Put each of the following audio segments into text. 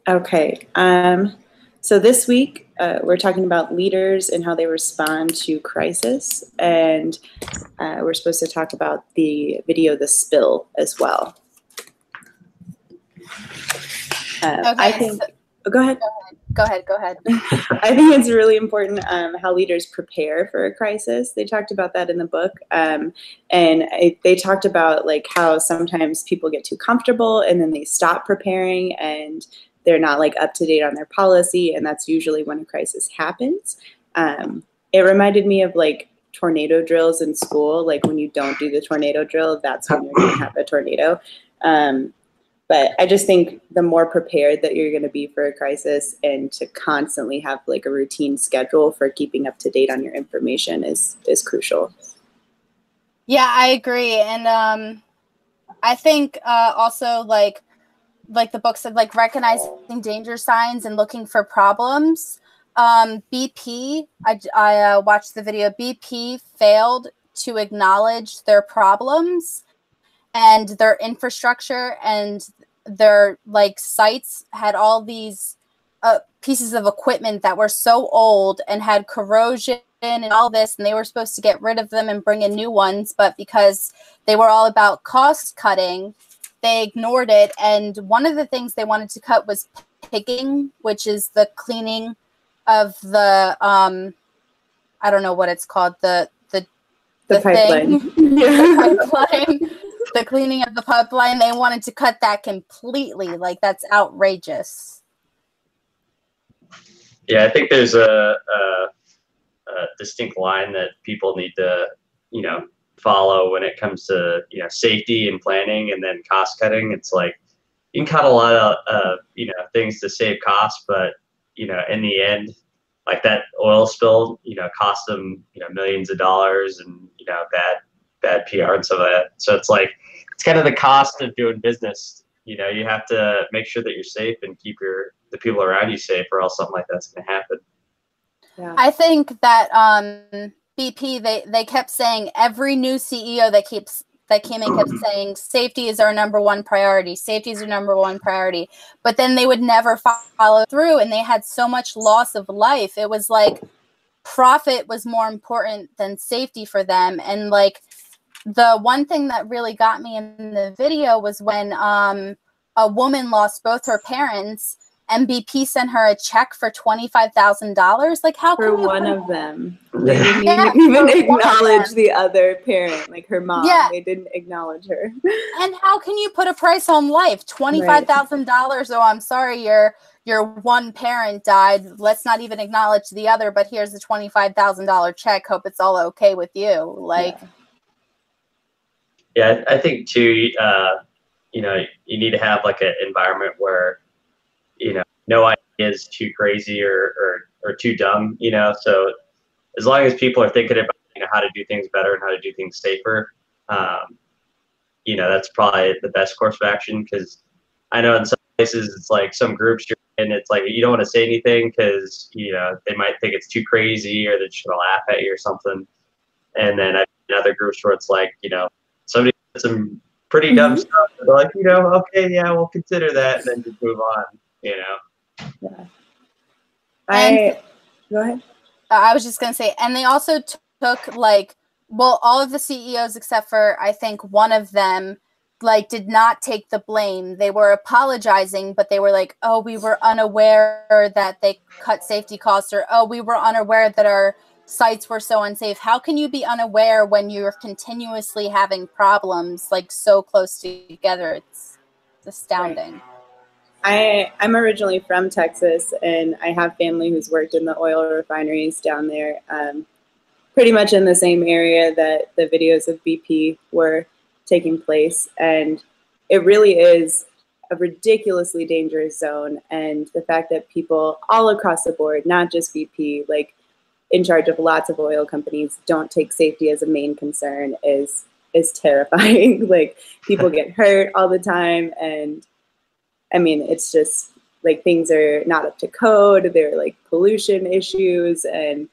Okay. So this week we're talking about leaders and how they respond to crisis, and we're supposed to talk about the video "The Spill" as well. Okay, I think. Go ahead. Go ahead. I think it's really important how leaders prepare for a crisis. They talked about that in the book, and they talked about like how sometimes people get too comfortable and then they stop preparing and they're not like up to date on their policy, and that's usually when a crisis happens. It reminded me of like tornado drills in school. Like when you don't do the tornado drill, that's when you're going to have a tornado. But I just think the more prepared that you're going to be for a crisis and to constantly have like a routine schedule for keeping up to date on your information is crucial. Yeah, I agree. And I think also like the book said, like recognizing danger signs and looking for problems. BP, I watched the video. BP failed to acknowledge their problems and their infrastructure, and their like sites had all these pieces of equipment that were so old and had corrosion and all this, and they were supposed to get rid of them and bring in new ones, but because they were all about cost cutting, they ignored it. And one of the things they wanted to cut was pigging, which is the cleaning of the I don't know what it's called, the pipeline. The pipeline. The cleaning of the pipeline, they wanted to cut that completely. Like, that's outrageous. Yeah, I think there's a distinct line that people need to, follow when it comes to, safety and planning and then cost cutting. It's like you can cut a lot of, things to save costs, but, in the end, like that oil spill, cost them, millions of dollars and, bad PR and stuff like that. So it's like, it's kind of the cost of doing business. You have to make sure that you're safe and keep the people around you safe, or else something like that's going to happen. Yeah. I think that BP, they kept saying, every new CEO that came in kept saying, safety is our number one priority. Safety is our number one priority. But then they would never follow through, and they had so much loss of life. It was like profit was more important than safety for them. And like, the one thing that really got me in the video was when a woman lost both her parents, and BP sent her a check for $25,000. Like, how for one of them? They didn't even acknowledge the other parent, like her mom. Yeah. They didn't acknowledge her. And how can you put a price on life? $25,000. Oh, I'm sorry, your one parent died. Let's not even acknowledge the other, but here's the $25,000 check. Hope it's all okay with you. Like. Yeah, I think too, you need to have like an environment where, no idea is too crazy or too dumb, so as long as people are thinking about, how to do things better and how to do things safer, that's probably the best course of action. Because I know in some places it's like some groups you're in, it's like you don't want to say anything because, they might think it's too crazy or they're just going to laugh at you or something. And then I've been in other groups where it's like, somebody did some pretty dumb stuff. They're like, okay, yeah, we'll consider that, and then just move on, Yeah. Go ahead. I was just going to say, and they also took all of the CEOs except for, I think, one of them, did not take the blame. They were apologizing, but they were like, oh, we were unaware that they cut safety costs, or, oh, we were unaware that our sites were so unsafe. How can you be unaware when you're continuously having problems so close together? It's astounding. Right. I'm originally from Texas, and I have family who's worked in the oil refineries down there, pretty much in the same area that the videos of BP were taking place. And it really is a ridiculously dangerous zone. And the fact that people all across the board, not just BP, in charge of lots of oil companies, don't take safety as a main concern is terrifying. People get hurt all the time, and I mean, it's just things are not up to code. There are pollution issues, and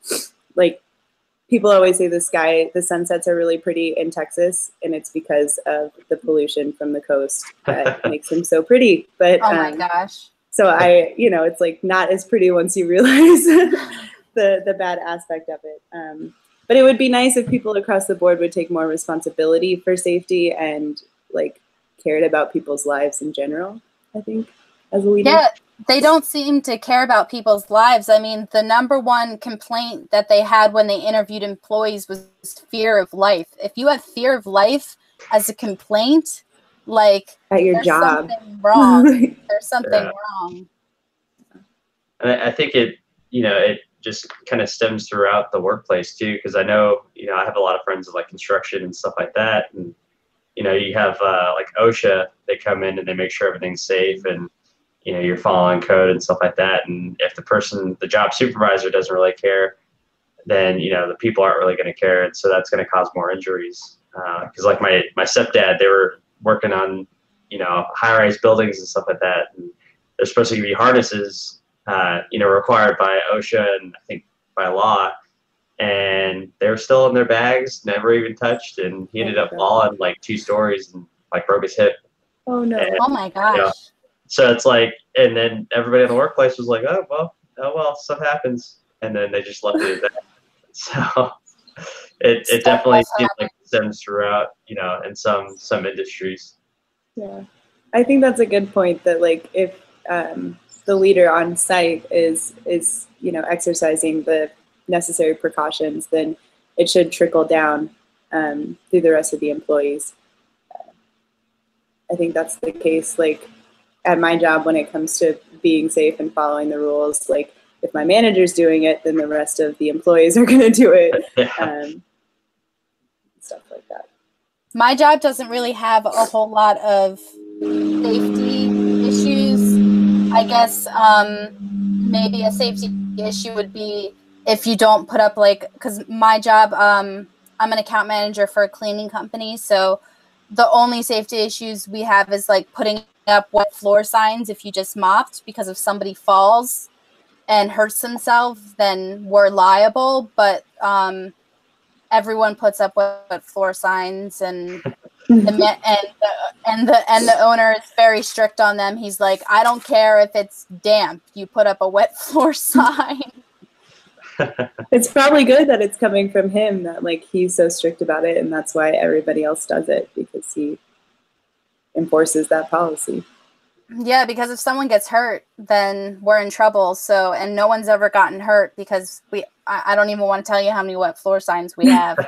people always say the sunsets are really pretty in Texas, and it's because of the pollution from the coast that makes them so pretty. But oh my gosh. So it's like not as pretty once you realize the bad aspect of it. But it would be nice if people across the board would take more responsibility for safety and like cared about people's lives in general, I think, as a leader. Yeah, they don't seem to care about people's lives. I mean, the number one complaint that they had when they interviewed employees was fear of life. If you have fear of life as a complaint, like at your there's job, something wrong. There's something wrong. And I think it just kind of stems throughout the workplace too, because I know, I have a lot of friends in like construction and stuff like that, and you have like OSHA, they come in and they make sure everything's safe and you're following code and stuff like that. And if the job supervisor doesn't really care, then the people aren't really going to care, and so that's going to cause more injuries. Because like my stepdad, they were working on high-rise buildings and stuff like that, and they're supposed to give you harnesses, required by OSHA and I think by law, and they're still in their bags, never even touched, and he ended up falling like 2 stories and like broke his hip. Oh no! And, oh my gosh! So it's like, and then everybody in the workplace was like, oh well, stuff happens, and then they just left it at that. So it definitely seems like it stems throughout, in some industries. Yeah, I think that's a good point. That like if the leader on site is exercising the necessary precautions, then it should trickle down through the rest of the employees. I think that's the case. Like at my job, when it comes to being safe and following the rules, like if my manager's doing it, then the rest of the employees are going to do it. Stuff like that. My job doesn't really have a whole lot of safety issues. I guess maybe a safety issue would be if you don't put up because my job, I'm an account manager for a cleaning company. So the only safety issues we have is like putting up wet floor signs. If you just mopped, because if somebody falls and hurts themselves, then we're liable. But everyone puts up wet floor signs, and the owner is very strict on them. He's like, I don't care if it's damp, you put up a wet floor sign. It's probably good that it's coming from him, that like he's so strict about it, and that's why everybody else does it, because he enforces that policy. Yeah, because if someone gets hurt, then we're in trouble. So, and no one's ever gotten hurt because I don't even want to tell you how many wet floor signs we have.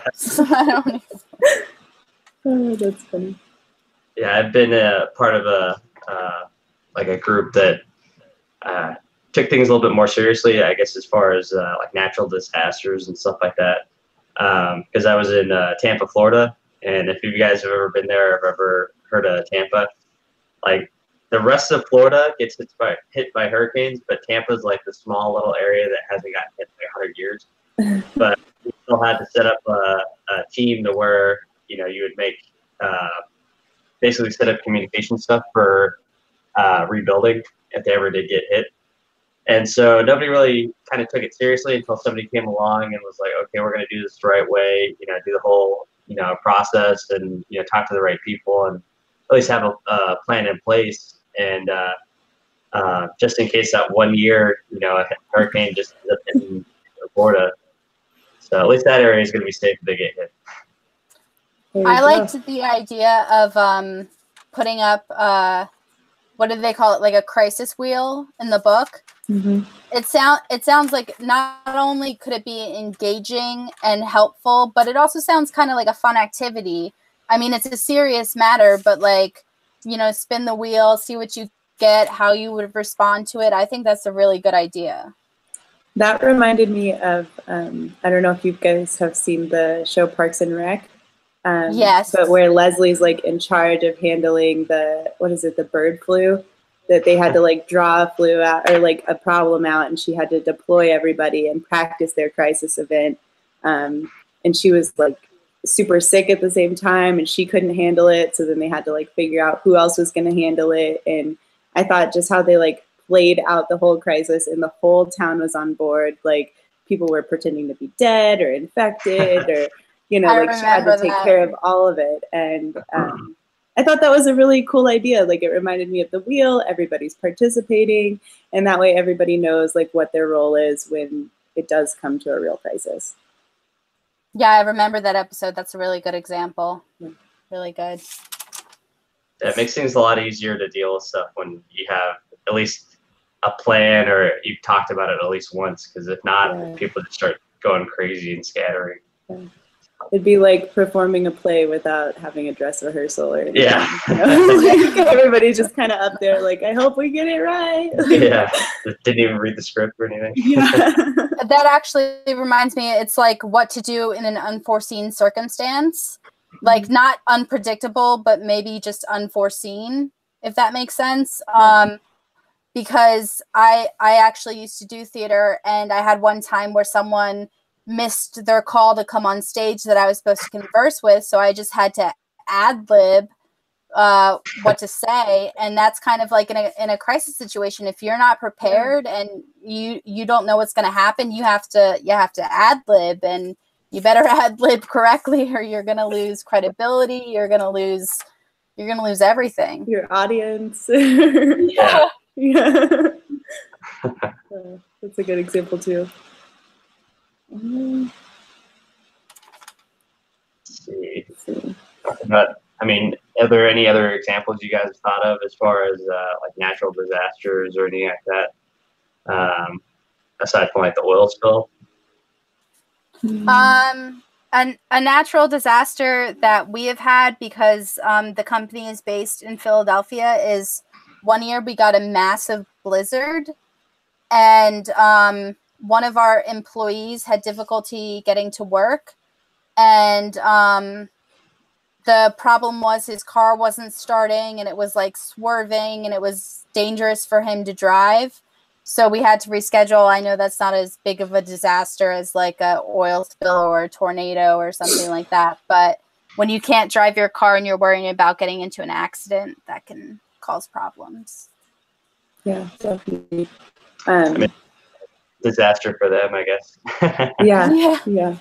Oh, that's funny. Yeah, I've been a part of a group that took things a little bit more seriously, I guess, as far as like natural disasters and stuff like that. Because I was in Tampa, Florida, and if you guys have ever been there, or ever heard of Tampa, like the rest of Florida gets hit by hurricanes, but Tampa's like the small little area that hasn't gotten hit by 100 years. But we still had to set up a team to where you would make basically set up communication stuff for rebuilding if they ever did get hit. And so nobody really kind of took it seriously until somebody came along and was like, okay, we're going to do this the right way, do the whole, process and, talk to the right people and at least have a plan in place. And just in case that one year, a hurricane just ended up hitting Florida. So at least that area is going to be safe if they get hit. I liked the idea of putting up, what do they call it, like a crisis wheel in the book. Mm-hmm. It sounds like not only could it be engaging and helpful, but it also sounds kind of like a fun activity. I mean, it's a serious matter, but like, spin the wheel, see what you get, how you would respond to it. I think that's a really good idea. That reminded me of, I don't know if you guys have seen the show Parks and Rec. Yes. But where Leslie's like in charge of handling the bird flu, that they had to like draw a flu out or like a problem out, and she had to deploy everybody and practice their crisis event. And she was like super sick at the same time, and she couldn't handle it. So then they had to like figure out who else was going to handle it. And I thought just how they like played out the whole crisis, and the whole town was on board. Like people were pretending to be dead or infected or, like she had to take care of all of it. And I thought that was a really cool idea. Like, it reminded me of the wheel. Everybody's participating, and that way everybody knows like what their role is when it does come to a real crisis. Yeah, I remember that episode. That's a really good example. Really good. It makes things a lot easier to deal with stuff when you have at least a plan, or you've talked about it at least once, because if not, people just start going crazy and scattering. Yeah. It'd be like performing a play without having a dress rehearsal or anything. Yeah. You know? Like, everybody's just kind of up there like, I hope we get it right. Yeah. Didn't even read the script or anything. Yeah. That actually reminds me, it's like what to do in an unforeseen circumstance. Like, not unpredictable, but maybe just unforeseen, if that makes sense. Because I actually used to do theater, and I had one time where someone missed their call to come on stage that I was supposed to converse with, so I just had to ad-lib what to say. And that's kind of like in a crisis situation, if you're not prepared and you don't know what's going to happen, you have to ad-lib, and you better ad-lib correctly, or you're going to lose credibility, you're going to lose everything, Your audience. Yeah. Yeah. That's a good example too. Let's see. But I mean, are there any other examples you guys thought of as far as like natural disasters or anything like that? Aside from like the oil spill? A natural disaster that we have had, because the company is based in Philadelphia, is one year we got a massive blizzard, and one of our employees had difficulty getting to work, and the problem was his car wasn't starting, and it was like swerving, and it was dangerous for him to drive. So we had to reschedule. I know that's not as big of a disaster as like a oil spill or a tornado or something like that. But when you can't drive your car and you're worrying about getting into an accident, that can cause problems. Yeah, definitely. I mean, disaster for them, I guess. Yeah.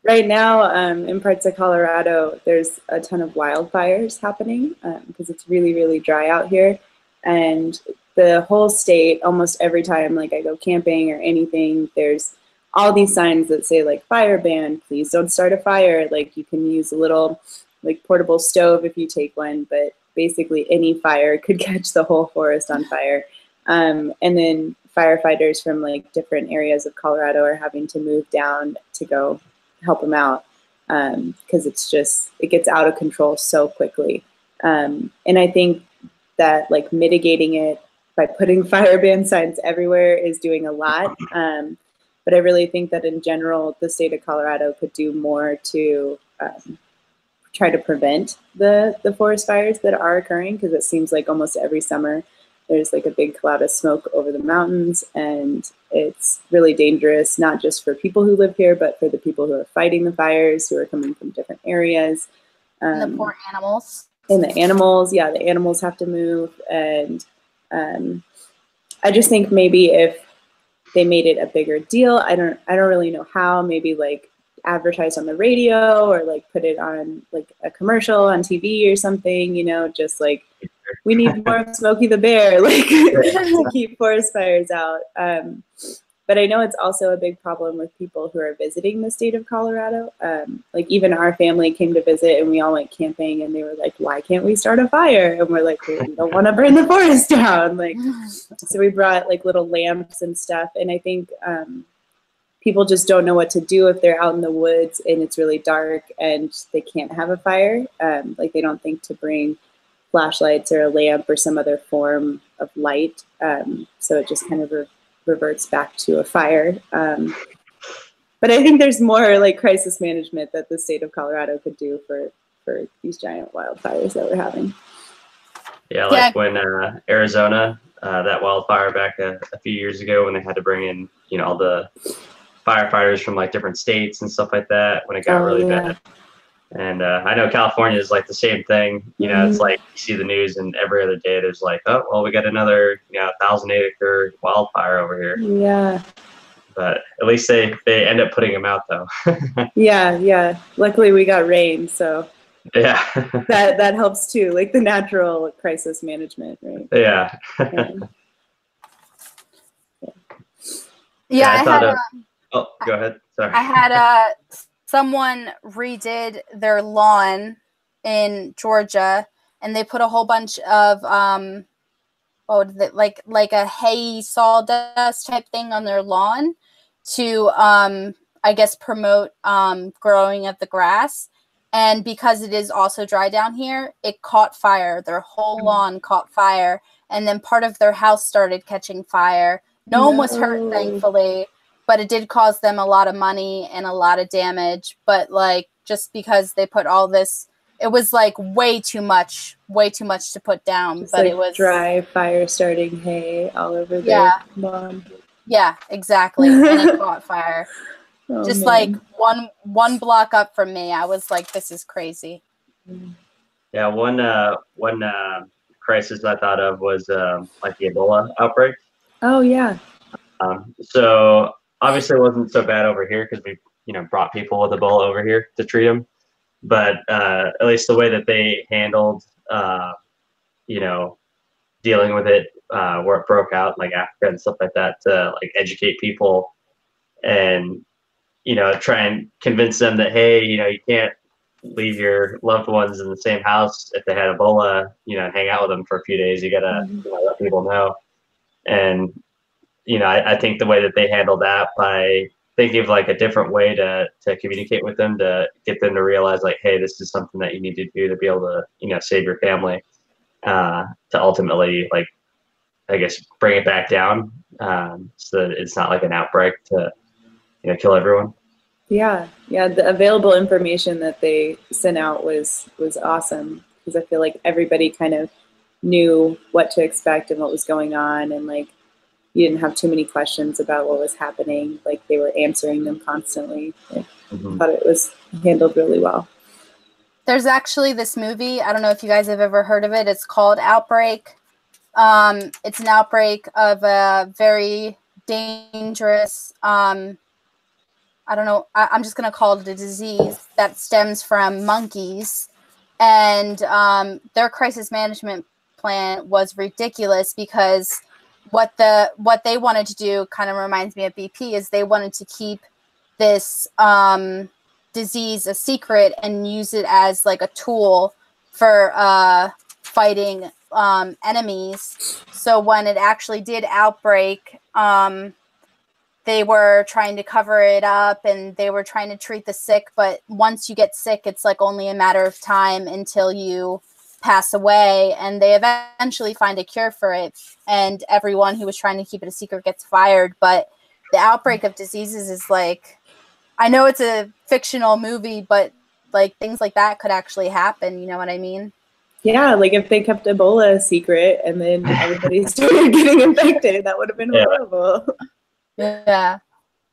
Right now, in parts of Colorado, there's a ton of wildfires happening because it's really, really dry out here. And the whole state, almost every time like I go camping or anything, there's all these signs that say like fire ban, please don't start a fire. Like, you can use a little like portable stove if you take one, but basically any fire could catch the whole forest on fire. And then firefighters from like different areas of Colorado are having to move down to go help them out because it gets out of control so quickly. And I think that like mitigating it by putting fire ban signs everywhere is doing a lot. But I really think that in general, the state of Colorado could do more to try to prevent the forest fires that are occurring, because it seems like almost every summer there's like a big cloud of smoke over the mountains, and it's really dangerous, not just for people who live here, but for the people who are fighting the fires, who are coming from different areas. And the poor animals. And the animals, the animals have to move. And I just think maybe if they made it a bigger deal, I don't really know how, maybe like advertise on the radio or like put it on like a commercial on TV or something, just like, we need more of Smokey the Bear, like to keep forest fires out. But I know it's also a big problem with people who are visiting the state of Colorado. Like even our family came to visit and we all went camping, and they were like, why can't we start a fire? And we're like, well, we don't want to burn the forest down. Like, so we brought like little lamps and stuff. And I think people just don't know what to do if they're out in the woods and it's really dark and they can't have a fire. Like they don't think to bring flashlights or a lamp or some other form of light. So it just kind of reverts back to a fire. But I think there's more like crisis management that the state of Colorado could do for these giant wildfires that we're having. Yeah, like when Arizona, that wildfire back a few years ago, when they had to bring in, all the firefighters from like different states and stuff like that, when it got really bad. And I know California is like the same thing. It's like you see the news and every other day there's like, oh, well, we got another 1,000-acre wildfire over here. Yeah. But at least they end up putting them out though. Yeah. Luckily we got rain, so Yeah. that helps too, like the natural crisis management, right? Yeah. Yeah, I thought of. Oh, go ahead. Sorry. I had someone redid their lawn in Georgia, and they put a whole bunch of like a hay sawdust type thing on their lawn to I guess promote growing of the grass. And because it is also dry down here, it caught fire. Their whole lawn caught fire, and then part of their house started catching fire. No one was hurt, thankfully, but it did cause them a lot of money and a lot of damage. But like, just because they put all this, it was like way too much to put down. Just but like it was dry fire starting hay all over their lawn. Yeah, exactly. And it caught fire. Oh, just man. like one block up from me. I was like, this is crazy. Yeah, one crisis I thought of was like the Ebola outbreak. Oh yeah. So obviously it wasn't so bad over here because we brought people with Ebola over here to treat them, but at least the way that they handled dealing with it where it broke out, like Africa and stuff like that, to like educate people and try and convince them that, hey, you can't leave your loved ones in the same house if they had Ebola, and hang out with them for a few days. You gotta let people know. And I think the way that they handled that by thinking of like a different way to communicate with them, to get them to realize like, hey, this is something that you need to do to be able to save your family, to ultimately, like, I guess, bring it back down, so that it's not like an outbreak to kill everyone. Yeah, the available information that they sent out was awesome, because I feel like everybody kind of knew what to expect and what was going on, and like you didn't have too many questions about what was happening. Like they were answering them constantly. I thought it was handled really well. There's actually this movie, I don't know if you guys have ever heard of it. It's called Outbreak. It's an outbreak of a very dangerous, I don't know, I'm just going to call it a disease that stems from monkeys. And their crisis management plan was ridiculous, because what they wanted to do kind of reminds me of BP, is they wanted to keep this disease a secret and use it as like a tool for fighting enemies. So when it actually did outbreak, they were trying to cover it up and they were trying to treat the sick. But once you get sick, it's like only a matter of time until you pass away, and they eventually find a cure for it. And everyone who was trying to keep it a secret gets fired. But the outbreak of diseases is like, I know it's a fictional movie, but like things like that could actually happen. You know what I mean? Yeah, like if they kept Ebola a secret and then everybody started getting infected, that would have been horrible. Yeah.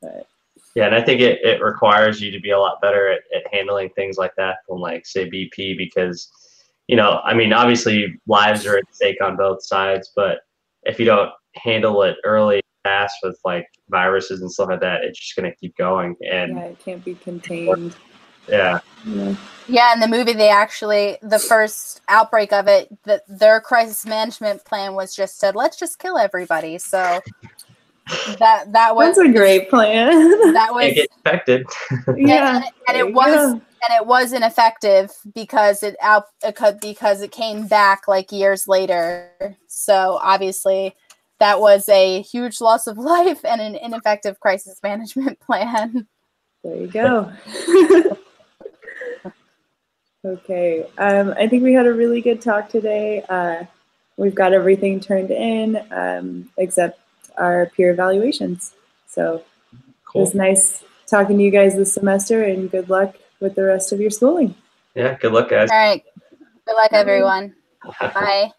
But. Yeah, and I think it requires you to be a lot better at handling things like that than, like, say, BP, because, I mean, obviously lives are at stake on both sides, but if you don't handle it early, fast with like viruses and stuff like that, it's just going to keep going. And yeah, it can't be contained. Yeah. Yeah, in the movie, the first outbreak of it, their crisis management plan was just said, let's just kill everybody. So that was that's a great plan. That was get infected. Yeah, and it was ineffective because it came back like years later. So obviously, that was a huge loss of life and an ineffective crisis management plan. There you go. Okay, I think we had a really good talk today. We've got everything turned in except our peer evaluations. So cool. It was nice talking to you guys this semester, and good luck with the rest of your schooling. Yeah, good luck, guys. All right. Good luck, everyone. Bye.